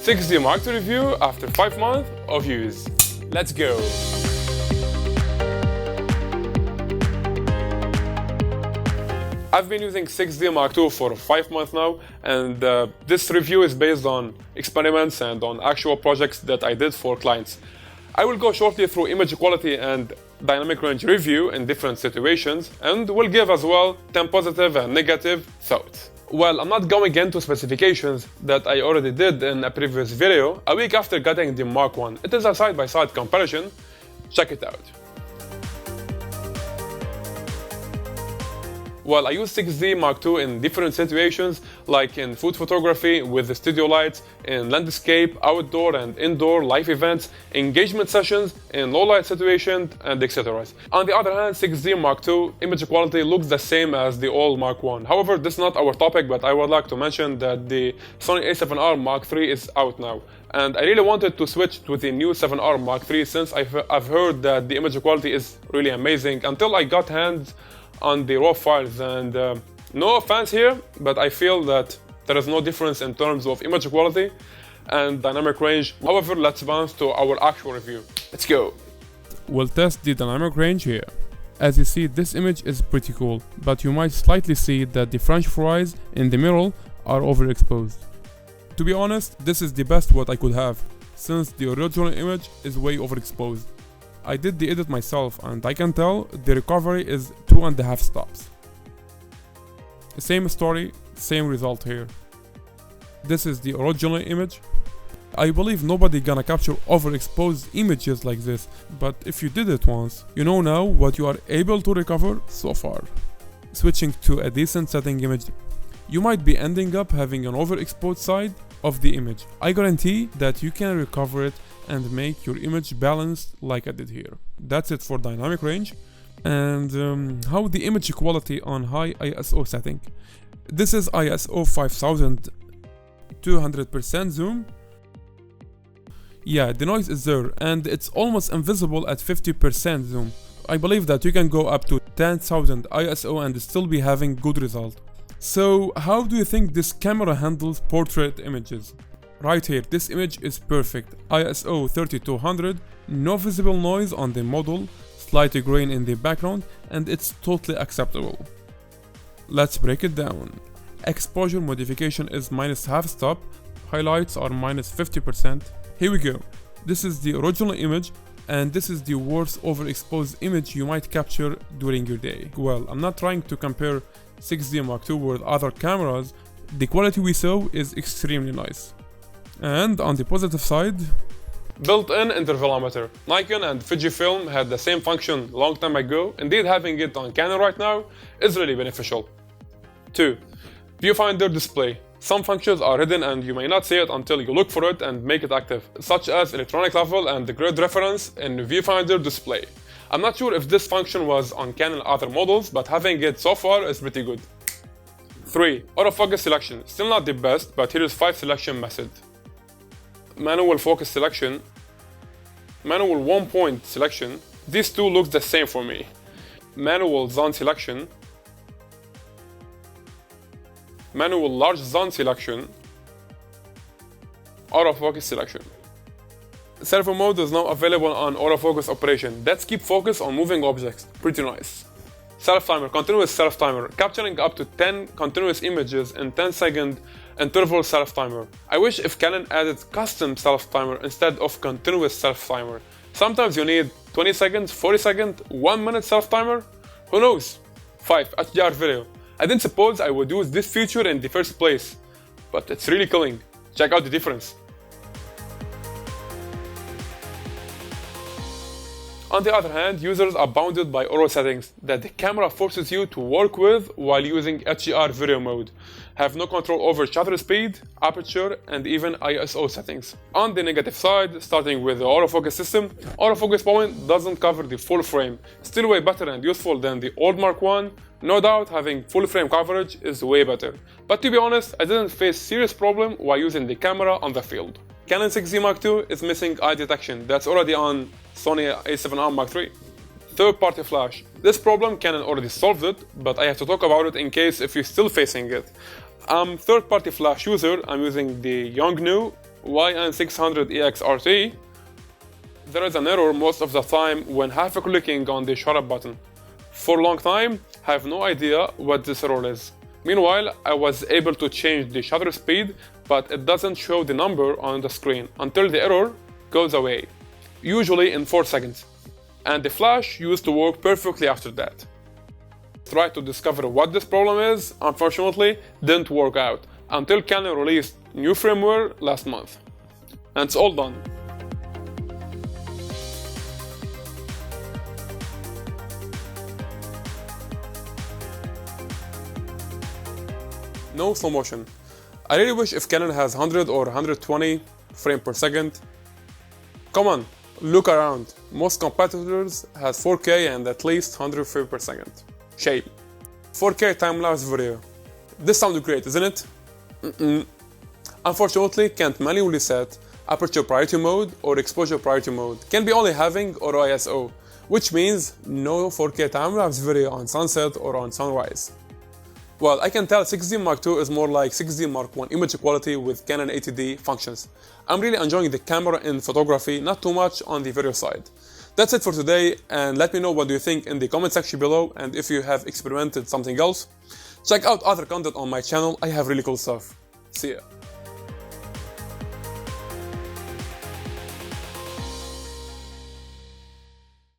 6D Mark II review after 5 months of use. Let's go! I've been using 6D Mark II for 5 months now, and this review is based on experiments and on actual projects that I did for clients. I will go shortly through image quality and dynamic range review in different situations, and will give as well 10 positive and negative thoughts. Well, I'm not going into specifications that I already did in a previous video, a week after getting the Mark I. It is a side-by-side comparison. Check it out. Well, I use 6D Mark II in different situations, like in food photography with the studio lights, in landscape, outdoor and indoor live events, engagement sessions, in low light situations, and etc. On the other hand, 6D Mark II image quality looks the same as the old Mark I. However, this is not our topic, but I would like to mention that the Sony a7R Mark III is out now. And I really wanted to switch to the new 7R Mark III since I've heard that the image quality is really amazing until I got hands on the raw files, and no offense here, but I feel that there is no difference in terms of image quality and dynamic range. However, let's bounce to our actual review. Let's go! We'll test the dynamic range here. As you see, this image is pretty cool, but you might slightly see that the French fries in the middle are overexposed. To be honest, this is the best what I could have, since the original image is way overexposed. I did the edit myself, and I can tell the recovery is 2.5 stops. Same story, same result here. This is the original image. I believe nobody gonna capture overexposed images like this, but if you did it once, you know now what you are able to recover so far. Switching to a decent setting image, you might be ending up having an overexposed side of the image. I guarantee that you can recover it and make your image balanced like I did here. That's it for dynamic range. And how the image quality on high ISO setting. This is ISO 5200% zoom. Yeah, the noise is there and it's almost invisible at 50% zoom. I believe that you can go up to 10,000 ISO and still be having good result. So how do you think this camera handles portrait images? Right here, this image is perfect. ISO 3200, no visible noise on the model, slight grain in the background, and it's totally acceptable. Let's break it down. Exposure modification is -1/2 stop, highlights are -50%. Here we go. This is the original image, and this is the worst overexposed image you might capture during your day. Well, I'm not trying to compare 6D Mark II with other cameras. The quality we saw is extremely nice. And on the positive side, built-in intervalometer. Nikon and Fujifilm had the same function long time ago. Indeed, having it on Canon right now is really beneficial. 2. Viewfinder display. Some functions are hidden and you may not see it until you look for it and make it active, such as electronic level and the grid reference in viewfinder display. I'm not sure if this function was on Canon other models, but having it so far is pretty good. 3. Autofocus selection. Still not the best, but here is 5 selection method. Manual focus selection, manual 1-point selection. These two look the same for me. Manual zone selection, manual large zone selection, autofocus selection. Selfie mode is now available on autofocus operation. Let's keep focus on moving objects. Pretty nice. Self-timer, continuous self-timer, capturing up to 10 continuous images in 10-second interval self-timer. I wish if Canon added custom self-timer instead of continuous self-timer. Sometimes you need 20 seconds, 40 seconds, 1 minute self-timer. Who knows? 5. HDR video. I didn't suppose I would use this feature in the first place, but it's really killing. Check out the difference. On the other hand, users are bounded by auto settings that the camera forces you to work with while using HDR video mode. Have no control over shutter speed, aperture, and even ISO settings. On the negative side, starting with the autofocus system, autofocus point doesn't cover the full frame. Still way better and useful than the old Mark I. No doubt having full frame coverage is way better. But to be honest, I didn't face serious problem while using the camera on the field. Canon 6D Mark II is missing eye detection. That's already on Sony a7R Mark III. Third-party flash. This problem Canon already solved it, but I have to talk about it in case if you're still facing it. I'm third-party flash user. I'm using the Yongnuo YN600EX there is an error most of the time when half clicking on the shutter button. For a long time, I have no idea what this error is. Meanwhile, I was able to change the shutter speed, but it doesn't show the number on the screen until the error goes away, usually in 4 seconds. And the flash used to work perfectly after that. Tried to discover what this problem is, unfortunately didn't work out until Canon released new firmware last month. And it's all done. No slow motion. I really wish if Canon has 100 or 120 frames per second. Come on, look around. Most competitors has 4K and at least 100 frames per second. Shame. 4K time-lapse video. This sounded great, isn't it? Unfortunately, can't manually set aperture priority mode or exposure priority mode. Can be only having or ISO, which means no 4K time-lapse video on sunset or on sunrise. Well, I can tell 6D Mark II is more like 6D Mark I image quality with Canon 80D functions. I'm really enjoying the camera in photography, not too much on the video side. That's it for today, and let me know what you think in the comment section below, and if you have experimented something else. Check out other content on my channel, I have really cool stuff. See ya.